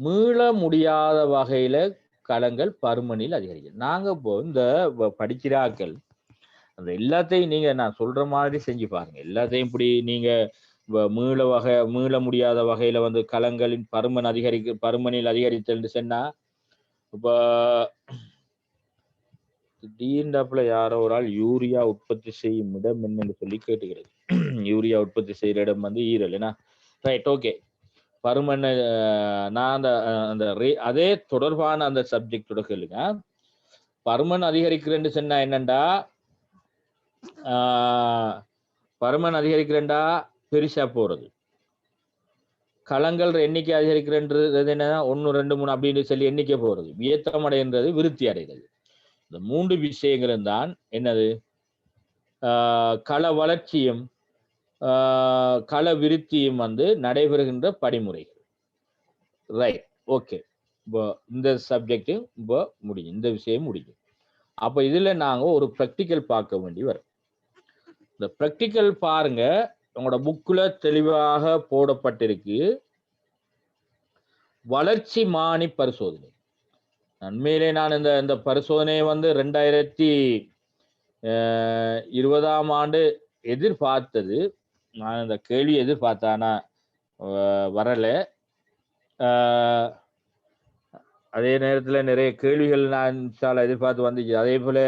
Speaker 1: மீள முடியாத வகையில களங்கள் பருமனில் அதிகரிக்கும். நாங்க இப்போ இந்த படிக்கிறாக்கள் அந்த எல்லாத்தையும் நீங்க நான் சொல்ற மாதிரி செஞ்சு பாருங்க. எல்லாத்தையும் இப்படி நீங்க மீள முடியாத வகையில களங்களின் பருமனில் அதிகரித்தல் சொன்னா இப்ப திடீர்னு யாரோ ஒரு ஆள் யூரியா உற்பத்தி செய்யும் இடம் என்னன்னு சொல்லி கேட்டுக்கிறது. யூரியா உற்பத்தி செய்யற இடம் ஈரல். என்ன ரைட்? ஓகே. பருமன் நான் அந்த அதே தொடர்பான அந்த சப்ஜெக்டோட கேளுங்க. பருமன் அதிகரிக்கிறேன்னு சொன்னா என்னண்டா பருமன் அதிகரிக்கிறேன்டா பெருசா போறது. களங்கள் எண்ணிக்கை அதிகரிக்கிறன்றது என்னன்னா 1 2 3 அப்படின்னு சொல்லி எண்ணிக்கை போறது. வியத்தம் அடைகின்றது விருத்தி அடைகிறது. இந்த 3 விஷயங்களும் தான் என்னது கள வளர்ச்சியும் கள விருத்தியும் நடைபெறுகின்ற படிமுறைகள். ரைட்? ஓகே. இப்போ இந்த சப்ஜெக்டும் இப்போ முடியும். இந்த விஷயம் முடியும். அப்ப இதுல நாங்க ஒரு பிராக்டிக்கல் பார்க்க வேண்டி வரும். இந்த பிராக்டிக்கல் பாருங்க, உங்களோட புக்ல தெளிவாக போடப்பட்டிருக்கு. வளர்ச்சி மானி பரிசோதனை. உண்மையிலே நான் இந்த பரிசோதனையை 2020ஆம் ஆண்டு எதிர்பார்த்தது. நான் இந்த கேள்வி எதிர்பார்த்தானா வரல. அதே நேரத்துல நிறைய கேள்விகள் நான் எதிர்பார்த்து வந்துச்சு. அதே போல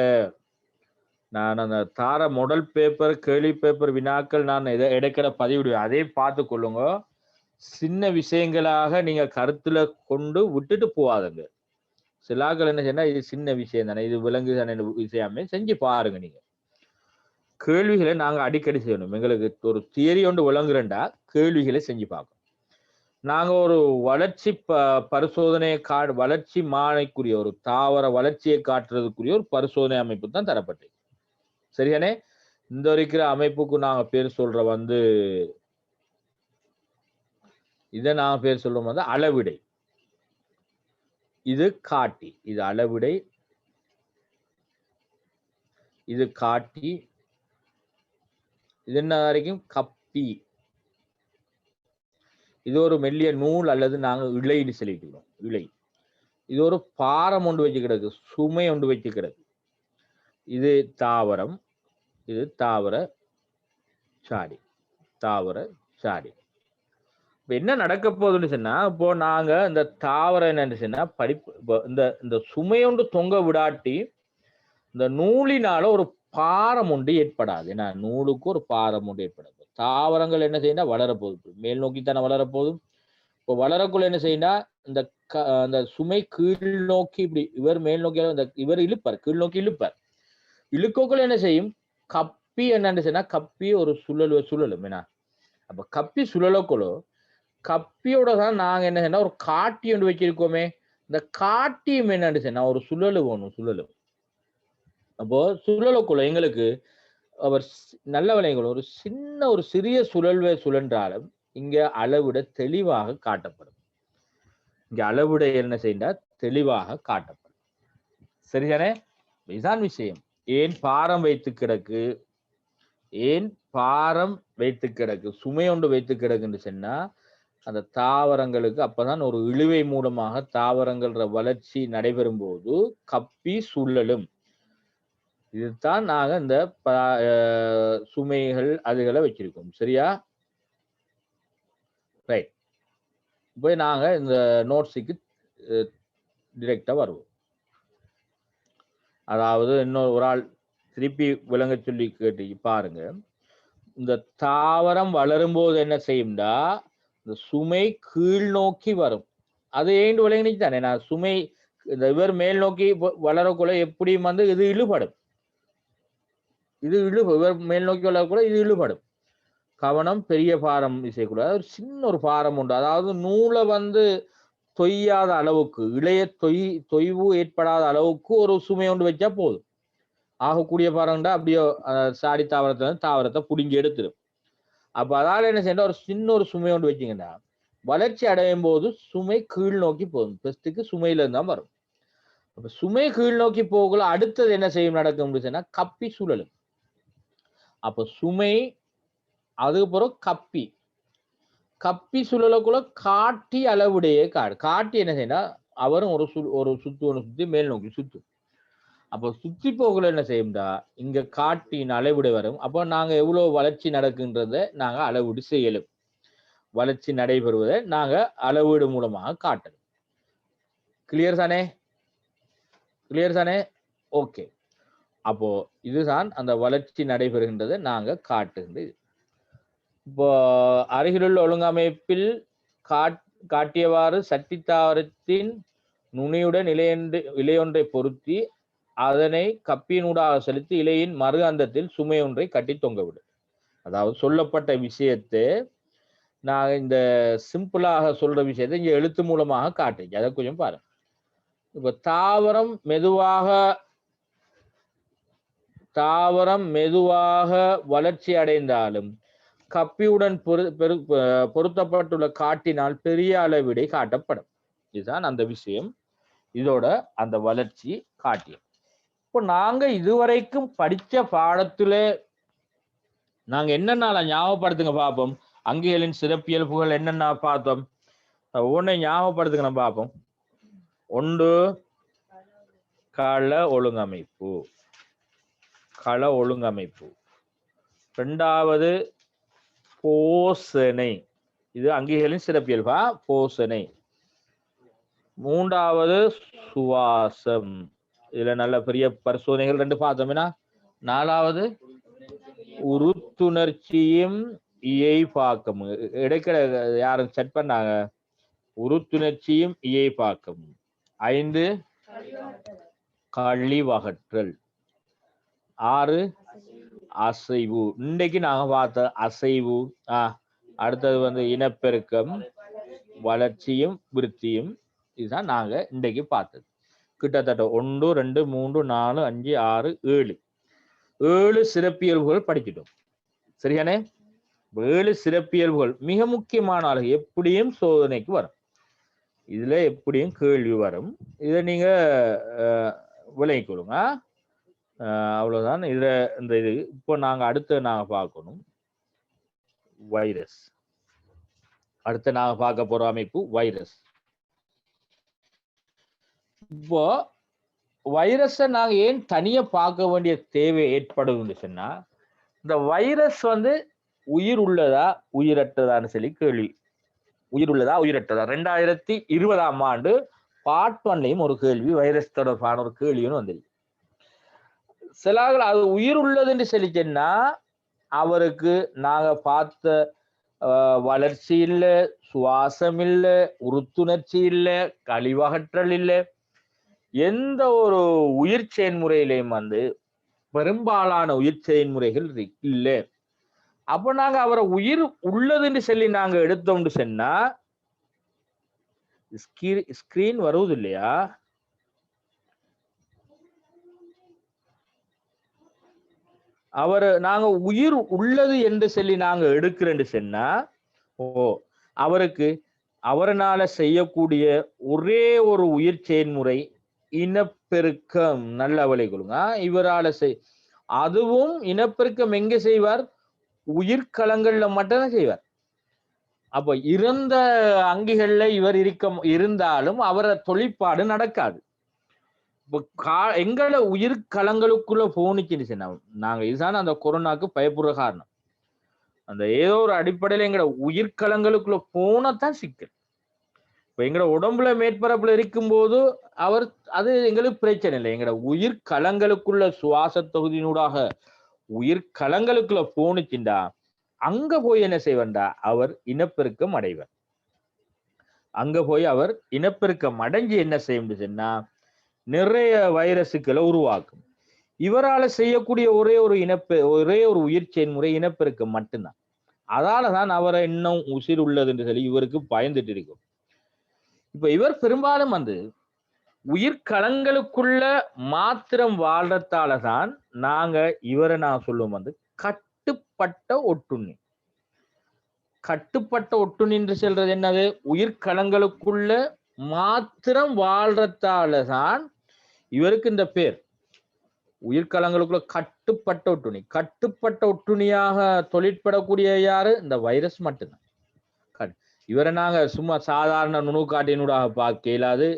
Speaker 1: நான் அந்த தார மாடல் பேப்பர் கேள்வி பேப்பர் வினாக்கள் நான் இடைக்கிட பதிவிடுவேன். அதே பார்த்து கொள்ளுங்க. சின்ன விஷயங்களாக நீங்க கருத்துல கொண்டு விட்டுட்டு போவாதுங்க. சிலாக்கள் என்ன செய்யணும், இது சின்ன விஷயம் தானே, இது விலங்கு தானே விஷயமே செஞ்சு பாருங்க. நீங்க கேள்விகளை நாங்க அடிக்கடி செய்யணும். எங்களுக்கு ஒரு தியரி ஒன்று விளங்குறேன்டா கேள்விகளை செஞ்சு பார்க்கணும். நாங்க ஒரு வளர்ச்சி பரிசோதனையை வளர்ச்சி மானைக்குரிய ஒரு தாவர வளர்ச்சியை காட்டுறதுக்குரிய ஒரு பரிசோதனை அமைப்பு தான் தரப்பட்டு. சரியானே? இந்த இருக்கிற அமைப்புக்கு நாங்க பேர் சொல்ற இதை நாங்க பேர் சொல்றோம் அளவிடை. இது காட்டி, இது அளவிடை, இது காட்டி, இது என்ன வரைக்கும் கப்பி. இது ஒரு மெல்லிய நூல் அல்லது நாங்க இழைன்னு சொல்லிக்கிறோம். இழை. இது ஒரு பாரம் ஒன்று வச்சு கிடக்கு, சுமை ஒன்று வச்சு கிடக்கு. இது தாவரம், இது தாவர சாடி. தாவர சாடி. இப்ப என்ன நடக்க போகுதுன்னு சொன்னா, இப்போ நாங்க இந்த தாவரம் என்னன்னு சொன்னா இந்த சுமையொன்று தொங்க விடாட்டி இந்த நூலினால ஒரு பாரம் ஒன்று ஏற்படாது. ஏன்னா நூலுக்கு ஒரு பாரம் ஒன்று ஏற்படாது. தாவரங்கள் என்ன செய்யணும், வளரப்போகுது, மேல் நோக்கித்தானே வளரப்போகுது. இப்போ வளரக்குள்ள என்ன செய்யணும், இந்த சுமை கீழ் நோக்கி இப்படி இவர் மேல் நோக்கி இவர் இழுப்பார், கீழ் நோக்கி இழுப்பார். இழுக்கோக்குள்ள என்ன செய்யும், கப்பி என்னன்னு சொன்னா கப்பி ஒரு சுழலும் என்ன. அப்ப கப்பி சுழலக்குள்ள கப்பியோட தான் நாங்க என்ன செய்யணும் ஒரு காட்டி ஒன்று வச்சிருக்கோமே. இந்த காட்டியும் என்னன்னு சொன்னா ஒரு சுழலு வேணும் சுழலும். அப்போ சுழலக்குள்ள எங்களுக்கு அவர் நல்ல விளைவுகள் ஒரு சின்ன ஒரு சிறிய சுழல்வை சுழன்றாலும் இங்க அளவிட தெளிவாக காட்டப்படும். இங்க அளவிட என்ன செய்ய தெளிவாக காட்டப்படும். சரிதானே? இதுதான் விஷயம். ஏன் பாரம் வைத்து கிடக்கு, ஏன் பாரம் வைத்து கிடக்கு, சுமை ஒன்று வைத்து கிடக்குன்னு சொன்னா அந்த தாவரங்களுக்கு அப்பதான் ஒரு இழுவை மூலமாக தாவரங்கள வளர்ச்சி நடைபெறும் போது கப்பி சுழலும். இதுதான் நாங்க இந்த சுமைகள் அதுகளை வச்சிருக்கோம். சரியா? ரைட். போய் நாங்க இந்த நோட்ஸுக்கு டிரெக்டா வருவோம். அதாவது இன்னொரு ஒரு ஆள் திருப்பி விளங்க சொல்லி கேட்டு பாருங்க. இந்த தாவரம் வளரும் போது என்ன செய்யும்டா இந்த சுமை கீழ் நோக்கி வரும். அது ஏண்டு விளங்கிச்சு தானே. நான் சுமை இந்த இவர் மேல் நோக்கி வளரக்குள்ள எப்படியும் வந்து இது இழுபடும். இவர் மேல் நோக்கி வளரக்குள்ள இது இழுபடும். கவனம், பெரிய பாரம் செய்யக்கூடாது. ஒரு சின்ன ஒரு பாரம் உண்டு. அதாவது நூலை வந்து தொய்யாத அளவுக்கு இளைய தொய்வு ஏற்படாத அளவுக்கு ஒரு சுமை ஒன்று வச்சா போதும். ஆகக்கூடிய பாரம்டா அப்படியே சாடி தாவரத்தை புடுங்கி எடுத்துடும். அப்ப அதால என்ன செய்ய ஒரு சின்ன ஒரு சுமை ஒன்று வச்சிங்கன்னா வளர்ச்சி அடையும் போது சுமை கீழ் நோக்கி போகும். பெஸ்ட்டுக்கு சுமையில இருந்தான் வரும். அப்ப சுமை கீழ் நோக்கி போகல அடுத்தது என்ன செய்யும் நடக்கும் சொன்னா கப்பி சுழலும். அப்ப சுமை அதுக்கப்புறம் கப்பி சுழலக்குள்ள காட்டி அளவுடைய காட்டி என்ன செய்யணும் அவரும் ஒரு சுத்து ஒன்று சுத்தி மேல் நோக்கி சுத்தும். அப்போ சுத்தி போகல என்ன செய்யும்டா இங்க காட்டின் அளவிட வரும். அப்போ நாங்க எவ்வளவு வளர்ச்சி நடக்குன்றத நாங்க அளவீடு செய்யலும். வளர்ச்சி நடைபெறுவதை நாங்க அளவீடு மூலமாக காட்டணும். கிளியர் தானே? கிளியர் தானே? ஓகே. அப்போ இதுதான் அந்த வளர்ச்சி நடைபெறுகின்றதை நாங்க காட்டுகின்றது. இப்போ அருகிலுள்ள ஒழுங்கமைப்பில் காட்டியவாறு சட்டி தாவரத்தின் நுனியுடன் இலையொன்றை பொருத்தி அதனை கப்பியினூடாக செலுத்தி இலையின் மறு அந்தத்தில் சுமை ஒன்றை கட்டி தொங்கவிடும். அதாவது சொல்லப்பட்ட விஷயத்தை நான் இந்த சிம்பிளாக சொல்ற விஷயத்தை இங்க எழுத்து மூலமாக காட்டுறேன். அதை கொஞ்சம் பாருங்க. இப்ப தாவரம் மெதுவாக வளர்ச்சி அடைந்தாலும் கப்பியுடன் பொருத்தப்பட்டுள்ள காட்டினால் பெரிய அளவிடை காட்டப்படும். இதுதான் அந்த விஷயம். இதோட அந்த வளர்ச்சி காட்டியம். இப்போ நாங்க இதுவரைக்கும் படிச்ச பாடத்துல நாங்க என்னென்ன ஞாபகப்படுத்துங்க பார்ப்போம். அங்கிகளின் சிறப்பியல்புகள் என்னென்ன பார்த்தோம். ஒன்றை ஞாபகப்படுத்துங்க பார்ப்போம். ஒன்று கள ஒழுங்கமைப்பு. இரண்டாவது போசனை. இது அங்கிகளின் சிறப்பியல்பா போசனை. மூன்றாவது சுவாசம். இதுல நல்ல பெரிய பரிசோதனைகள் 2 பார்த்தோம்னா. நாலாவது உருத்துணர்ச்சியும் இயைபாக்கம். இடைக்கிட யாரும் செட் பண்ணாங்க. உருத்துணர்ச்சியும் இயைபாக்கம். 5 கழிவகற்றல். 6 அசைவு. இன்னைக்கு நாங்க பார்த்த அசைவு. அடுத்தது வந்து இனப்பெருக்கம், வளர்ச்சியும் விருத்தியும். இதுதான் நாங்க இன்றைக்கு பார்த்தது. கிட்டத்தட்ட 1 2 3 4 5 6 7 சிறப்பியல்புகள் படிச்சிட்டோம். சரியானே? 7 சிறப்பியல்புகள் மிக முக்கியமான எப்படியும் சோதனைக்கு வரும். இதுல எப்படியும் கேள்வி வரும். இதை நீங்க விளங்கிக் கொள்ளுங்க. அவ்வளவுதான். இதுல இந்த இது இப்போ நாங்க அடுத்து நாங்க பார்க்கணும் வைரஸ். அடுத்து நாங்க பார்க்க போற அமைப்பு வைரஸ். இப்போ வைரஸை நாங்க ஏன் தனியா பார்க்க வேண்டிய தேவை ஏற்படுதுன்னு சொன்னா இந்த வைரஸ் வந்து உயிர் உள்ளதா உயிரற்றதான்னு சொல்லி கேள்வி. உயிர் உள்ளதா உயிரற்றதா 2020ஆம் ஆண்டு பார்ட் 1லயும் ஒரு கேள்வி வைரஸ் தொடர்பான ஒரு கேள்வின்னு வந்துருக்கு. சிலார்கள் அது உயிர் உள்ளதுன்னு சொல்லிச்சேன்னா அவருக்கு நாங்க பார்த்த வளர்ச்சி இல்லை, சுவாசம் இல்லை, உறுத்துணர்ச்சி இல்லை, கழிவகற்றல் இல்லை, எந்த ஒரு உயிர் செயல்முறையிலையும் வந்து பெரும்பாலான உயிர் செயல்முறைகள் இல்லை. அப்ப நாங்க அவரை உயிர் உள்ளதுன்னு சொல்லி நாங்க எடுத்தோம்னு சொன்னா ஸ்கிரீன் வருவது இல்லையா? அவரை நாங்க உயிர் உள்ளது என்று சொல்லி நாங்க எடுக்கிறேன்னு சொன்னா அவருக்கு அவரனால செய்யக்கூடிய ஒரே ஒரு உயிர் செயல்முறை இனப்பெருக்கம். நல்ல அவளை கொள்ளுங்க. இவரால அதுவும் இனப்பெருக்கம் எங்க செய்வார்? உயிர்கலங்கள்ல மட்டும்தான் செய்வார். அப்ப இறந்த அங்கிகள்ல இவர் இருந்தாலும் அவர தொழிற்பாடு நடக்காது. எங்களை உயிர்கலங்களுக்குள்ள போனிச்சுன்னு நாங்க இதுதான் அந்த கொரோனாக்கு பயப்படுற காரணம். அந்த ஏதோ ஒரு அடிப்படையில எங்களோட உயிர்கலங்களுக்குள்ள போனதான் சிக்கல். இப்ப எங்களோட உடம்புல மேற்பரப்புல இருக்கும்போது அது எங்களுக்கு பிரச்சனை இல்லை. எங்களோட உயிர்கலங்களுக்குள்ள சுவாச தொகுதியினூடாக உயிர்கலங்களுக்குள்ள போனுச்சுண்டா அங்க போய் என்ன செய்வண்டா அவர் இனப்பெருக்கம் அடைவர். அங்க போய் அவர் இனப்பெருக்கம் அடைஞ்சு என்ன செய்யும் சொன்னா நிறைய வைரசுகளை உருவாக்கும். இவரால செய்யக்கூடிய ஒரே ஒரு உயிர் செயல்முறை இனப்பெருக்கம் மட்டும்தான். அதாலதான் அவரை இன்னும் உயிர் உள்ளது என்று சொல்லி இவருக்கு பயந்துட்டு இருக்கும். இப்ப இவர் பெரும்பாலும் உயிர்கலங்களுக்குள்ள மாத்திரம் வாழ்றதாலதான் நாங்க இவரை நான் சொல்லுவோம் கட்டுப்பட்ட ஒட்டுண்ணி. கட்டுப்பட்ட ஒட்டுண்ணி என்று சொல்றது என்னது? உயிர்கலங்களுக்குள்ள மாத்திரம் வாழ்றதாலதான் இவருக்கு இந்த பேர். உயிர்கலங்களுக்குள்ள கட்டுப்பட்ட ஒட்டுண்ணி. கட்டுப்பட்ட ஒட்டுண்ணியாக தொழிற்படக்கூடிய யாரு? இந்த வைரஸ் மட்டும்தான். இவரை நாங்க சும்மா சாதாரண நுணுக்காட்டினூடாக பார்க்க இயலாது.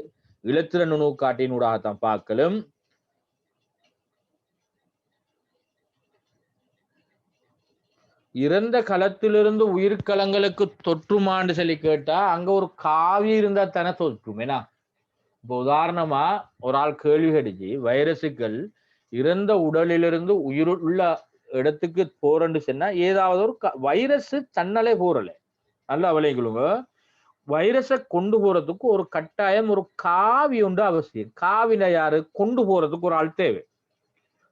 Speaker 1: இலத்திர நுணுக்காட்டினூடாகத்தான் பார்க்கலும். இறந்த களத்திலிருந்து உயிர்கலங்களுக்கு தொற்றுமான்னு சொல்லி கேட்டா அங்க ஒரு காவி இருந்தா தானே தொற்றும். ஏன்னா இப்போ உதாரணமா ஒரு ஆள் கேள்வி கடிச்சு வைரசுகள் இறந்த உடலிலிருந்து உயிருள்ள இடத்துக்கு போறன்னு சொன்னா ஏதாவது ஒரு வைரஸ் தன்னாலே போறல. நல்லா விளையுங்க. வைரஸை கொண்டு போறதுக்கு ஒரு கட்டாயம் ஒரு காவி ஒன்று அவசியம். காவில யாரு கொண்டு போறதுக்கு ஒரு ஆள் தேவை.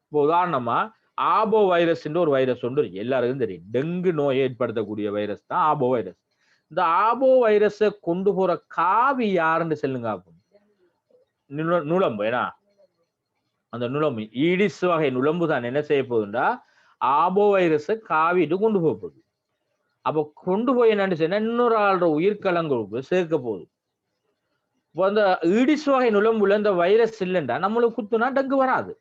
Speaker 1: இப்போ உதாரணமா ஆபோ வைரஸ் ஒரு வைரஸ் ஒன்று இருக்கு, எல்லாருக்கும் தெரியும். டெங்கு நோயை ஏற்படுத்தக்கூடிய வைரஸ் தான் ஆபோ வைரஸ். இந்த ஆபோ வைரஸை கொண்டு போற காவி யாருன்னு சொல்லுங்க. நுளம்பு. ஏன்னா அந்த நுளம்பு ஈடிஸ் வகை நுளம்பு தான் என்ன செய்ய போகுதுண்டா ஆபோ வைரஸை காவிட்டு கொண்டு போக போகுது. அப்ப கொண்டு போய் என்னன்னு சொன்னா இன்னொரு ஆளோட உயிர்கலங்களுக்கு சேர்க்க போகுது. இப்போ அந்த ஈடிஸ் வகை நுளம்புல இந்த வைரஸ் இல்லைண்டா நம்மளுக்கு குத்துனா டெங்கு வராது.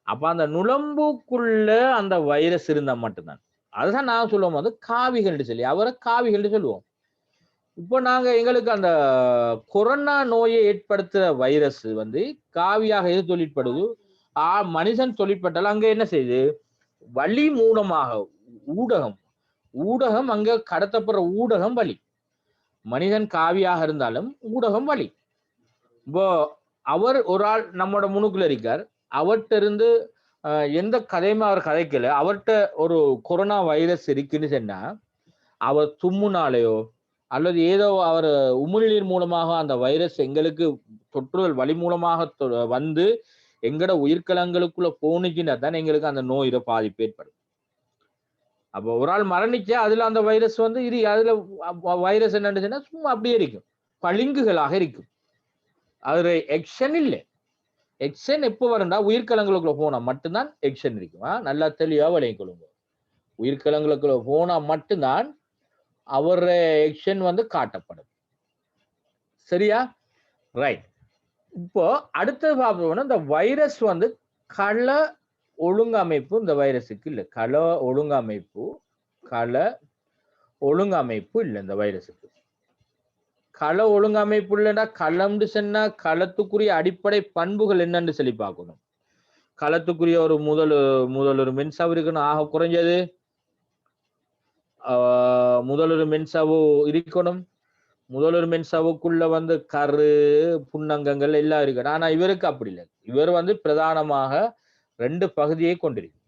Speaker 1: அப்ப அந்த நுளம்புக்குள்ள அந்த வைரஸ் இருந்தா மட்டும்தான். அதுதான் நான் சொல்லுவோம் காவிகள் சொல்லி அவரை காவிகள் சொல்லுவோம். இப்போ நாங்க எங்களுக்கு அந்த கொரோனா நோயை ஏற்படுத்துற வைரஸ் காவியாக எது தொழிற்படுது? மனிதன் தொழிற்பட்டாலும் அங்க என்ன செய்யுது? வலி மூலமாக ஊடகம் அங்க கடத்தப்படுற ஊடகம் வலி. மனிதன் காவியாக இருந்தாலும் ஊடகம் வலி. இப்போ அவர் ஒரு ஆள் நம்மோட முனுக்குள்ள இருக்கார். அவர்கிட்ட இருந்து எந்த கதையுமே அவர் கதைக்கல. அவர்கிட்ட ஒரு கொரோனா வைரஸ் இருக்குன்னு சொன்னா அவர் தும்முனாலேயோ அல்லது ஏதோ அவர் உமிழ்நீர் மூலமாக அந்த வைரஸ் எங்களுக்கு தொற்றுதல் வழி மூலமாக வந்து எங்கட உயிர்கலங்களுக்குள்ள போனுச்சுன்னா தான் எங்களுக்கு அந்த நோயில பாதிப்பு ஏற்படும். அப்போ ஒரு ஆள் மரணிச்சா அதுல அந்த வைரஸ் அதுல வைரஸ் என்னன்னு சும்மா அப்படியே இருக்கும், பளிங்குகளாக இருக்கும். அது எக்ஷன் இல்லை. எக்ஷன் எப்போ வரும்டா உயிர்கலங்களுக்குள்ள போனா மட்டும்தான் எக்ஷன் இருக்கும். நல்லா தெளிவா விளைய கொள்ளுங்க. உயிர்கலங்களுக்குள்ள போனா மட்டும்தான் அவர் எக்ஷன் காட்டப்படும். சரியா? ரைட். இப்போ அடுத்தது பார்ப்போம்னா இந்த வைரஸ் கள ஒழுங்கமைப்பு இந்த வைரஸுக்கு இல்லை. கள ஒழுங்கமைப்பு இல்லை இந்த வைரஸுக்கு. கள ஒழுங்கமைப்பு இல்லைன்னா களம்னு சொன்னா களத்துக்குரிய அடிப்படை பண்புகள் என்னன்னு சொல்லி பார்க்கணும். களத்துக்குரிய ஒரு முதல் மென்சாவு இருக்கணும். ஆக குறைஞ்சது முதலொரு மென்சாவு இருக்கணும். முதலொரு மென்சாவுக்குள்ள கரு புன்னங்கங்கள் எல்லாம் இருக்கணும். ஆனா இவருக்கு அப்படி இல்லை. இவர் பிரதானமாக 2 பகுதியை கொண்டிருக்கு.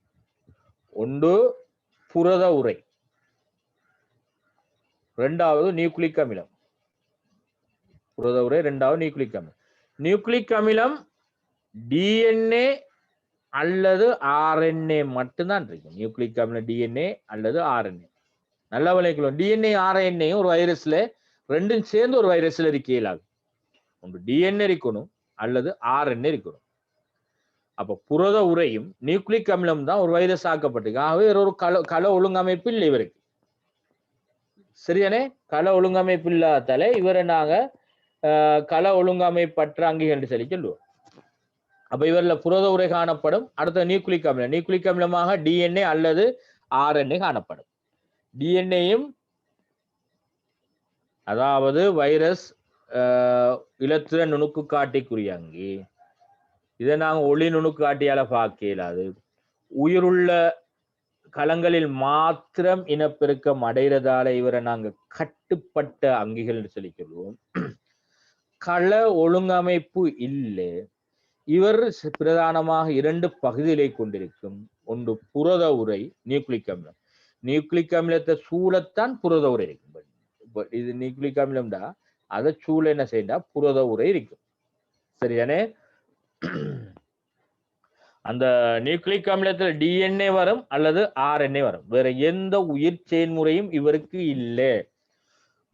Speaker 1: ஒன்று புரத உரை, 2வது நியூக்ளிக் அமிலம். புரத உரை, 2வது நியூக்ளிக் அமிலம். நியூக்ளிக் அமிலம் DNA அல்லது ஆர்என்ஏ மட்டும்தான் இருக்கும். நியூக்ளிக் அமிலம் டிஎன்ஏ அல்லது ஆர்என்ஏ. நல்லா விளைக்கலாம். டிஎன்ஏ ஆர்என்ஏயும் ஒரு வைரஸ்ல ரெண்டும் சேர்ந்து ஒரு வைரஸ்ல இருக்கையிலாகும். ஒன்று டிஎன்ஏ இருக்கணும் அல்லது ஆர்என்ஏ இருக்கணும். அப்ப புரத உரையும் நியூக்ளிக் அமிலம் தான் ஒரு வைரஸ் ஆக்கப்பட்டிருக்கு. ஆகவே ஒரு கள ஒழுங்கமைப்பு இல்லை இவருக்கு. சரியானே? கள ஒழுங்கமைப்பு இல்லாதால இவரை நாங்க கள ஒழுங்கமைப்பற்ற அங்கிகள் என்று சொல்லி சொல்லுவோம். அப்ப இவர்ல புரத உரை காணப்படும். அடுத்த நியூக்ளிக் அமிலம். நியூக்ளிக் அமிலமாக டிஎன்ஏ அல்லது ஆர்என்ஏ காணப்படும். டிஎன்ஏயும் அதாவது வைரஸ் இலத்திர நுணுக்கு காட்டிக்குரிய அங்கி. இதை நாங்க ஒளி நுணுக்கு காட்டியால பார்க்க இயலாது. உயிருள்ள களங்களில் மாத்திரம் இனப்பெருக்கம் அடைகிறதால இவரை நாங்க கட்டுப்பட்ட அங்கிகள் என்று சொல்லி சொல்லுவோம். கள ஒழுங்கமைப்பு இல்லை. இவர் பிரதானமாக 2 பகுதிகளை கொண்டிருக்கும். ஒன்று புரத உரை, நியூக்ளிக் அமிலம். நியூக்ளிக் அமிலத்தை சூழத்தான் புரத உரை இருக்கும். இது நியூக்ளிக் அமிலம்டா அதை சூழ என்ன செய்யண்டா புரத உரை இருக்கும். சரியானே? அந்த நியூக்ளிக் அமிலத்தில் டிஎன்ஏ வரும் அல்லது ஆர்என்ஏ வரும். வேற எந்த உயிர் செயல்முறையும் இவருக்கு இல்லை.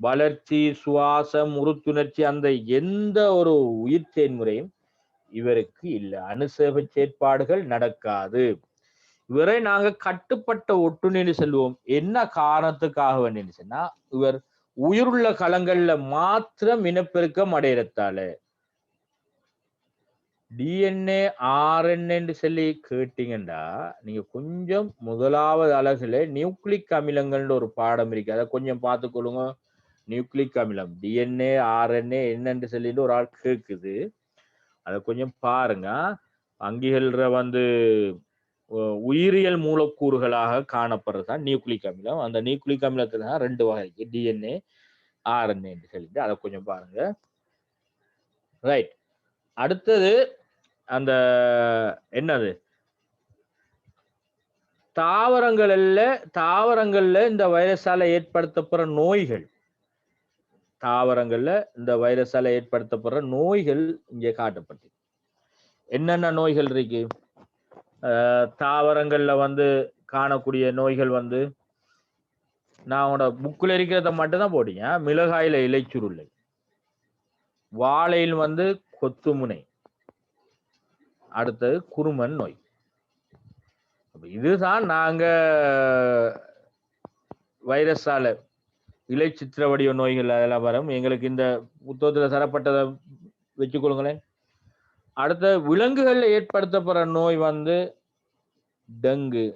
Speaker 1: வளர்ச்சி, சுவாசம், உறுத்துணர்ச்சி அந்த எந்த ஒரு உயிர் செயல்முறையும் இவருக்கு இல்லை. அனுசேப செயற்பாடுகள் நடக்காது. இவரை நாங்க கட்டுப்பட்ட ஒட்டுண்ணின்னு சொல்லுவோம். என்ன காரணத்துக்காக வேண்டின்னு சொன்னா இவர் உயிருள்ள களங்கள்ல மாத்திரம் இனப்பெருக்கம் அடையறதால. டிஎன்ஏ ஆர்என்ஏன்னு சொல்லி கேட்டீங்கன்னா நீங்க கொஞ்சம் முதலாவது அலகுல நியூக்ளிக் அமிலங்கள்னு ஒரு பாடம் இருக்கு. அதை கொஞ்சம் பார்த்துக்கொள்ளுங்க. நியூக்ளிக் அமிலம் டிஎன்ஏ ஆர்என்ஏ என்னன்னு சொல்லிட்டு ஒரு ஆள் கேட்குது. அதை கொஞ்சம் பாருங்க. அங்கிகள்ற வந்து உயிரியல் மூலக்கூறுகளாக காணப்படுறதுதான் நியூக்ளிக் அமிலம். அந்த நியூக்ளிக் அமிலத்துல தான் 2 வகை இருக்கு. டிஎன்ஏ ஆர்என்ஏ சொல்லிட்டு அதை கொஞ்சம் பாருங்க. ரைட். அடுத்தது அந்த என்னது தாவரங்கள்ல இந்த வைரஸால ஏற்படுத்தப்படுற நோய்கள். தாவரங்கள்ல இந்த வைரஸால ஏற்படுத்தப்படுற நோய்கள் இங்கே காட்டப்பட்டு என்னென்ன நோய்கள் இருக்கு. தாவரங்கள்ல வந்து காணக்கூடிய நோய்கள் வந்து நான் உங்களோட புக்கில் இருக்கிறத மட்டும்தான் போட்டீங்க. மிளகாயில இலைச்சுருளை, வாழையில் வந்து கொத்துமுனை, அடுத்தது குருமன் நோய். இதுதான் நாங்க வைரஸால இலை சித்திரவடிவ நோய்கள் அதெல்லாம் வரும். எங்களுக்கு இந்த புத்தகத்துல தரப்பட்டதை வச்சுக்கொள்ளுங்களேன். அடுத்த விலங்குகள்ல ஏற்படுத்தப்படுற நோய் வந்து டெங்கு,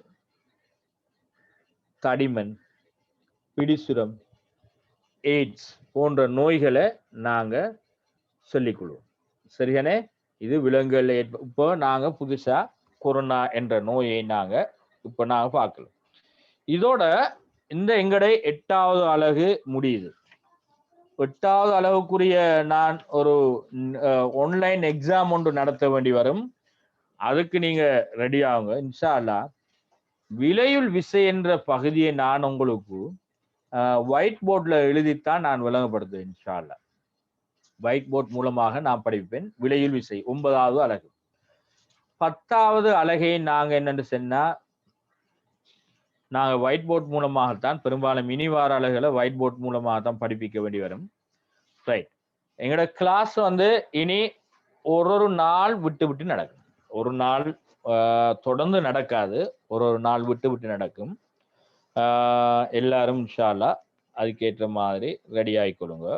Speaker 1: தடிமன், பிடிசுரம், எய்ட்ஸ் போன்ற நோய்களை நாங்க சொல்லிக்கொள்வோம். சரியானே? இது விலங்குகள்ல இப்போ நாங்க புதுசா கொரோனா என்ற நோயை நாங்க பார்க்கலாம். இதோட இந்த எங்கடை 8வது அலகு முடியுது. 8வது அலகுக்குரிய நான் ஒரு ஆன்லைன் எக்ஸாம் ஒன்று நடத்த வேண்டி வரும். அதுக்கு நீங்க ரெடி ஆகுங்க. இன்ஷா அல்லாஹ் விளையுள் விசை என்ற பகுதியை நான் உங்களுக்கு ஒயிட் போர்ட்ல எழுதித்தான் நான் விளங்கப்படுத்துவேன். இன்ஷா அல்லாஹ் ஒயிட் போர்ட் மூலமாக நான் படிப்பேன். விளையுள் விசை 9வது அலகு. 10வது அலகை நாங்க என்னன்னு சொன்னா நாங்க ஒயிட் போர்ட் மூலமாகத்தான் பெரும்பாலும் மினிவார அலகுகளை ஒயிட் போர்ட் மூலமாகத்தான் படிப்பிக்க வேண்டி வரும். ரைட். எங்களோட கிளாஸ் வந்து இனி ஒரு நாள் விட்டு விட்டு நடக்கும். ஒரு நாள் தொடர்ந்து நடக்காது. ஒரு நாள் விட்டு விட்டு நடக்கும். எல்லாரும் இன்ஷா அல்லாஹ் அதுக்கேற்ற மாதிரி ரெடி ஆகிக்கொள்ளுங்க.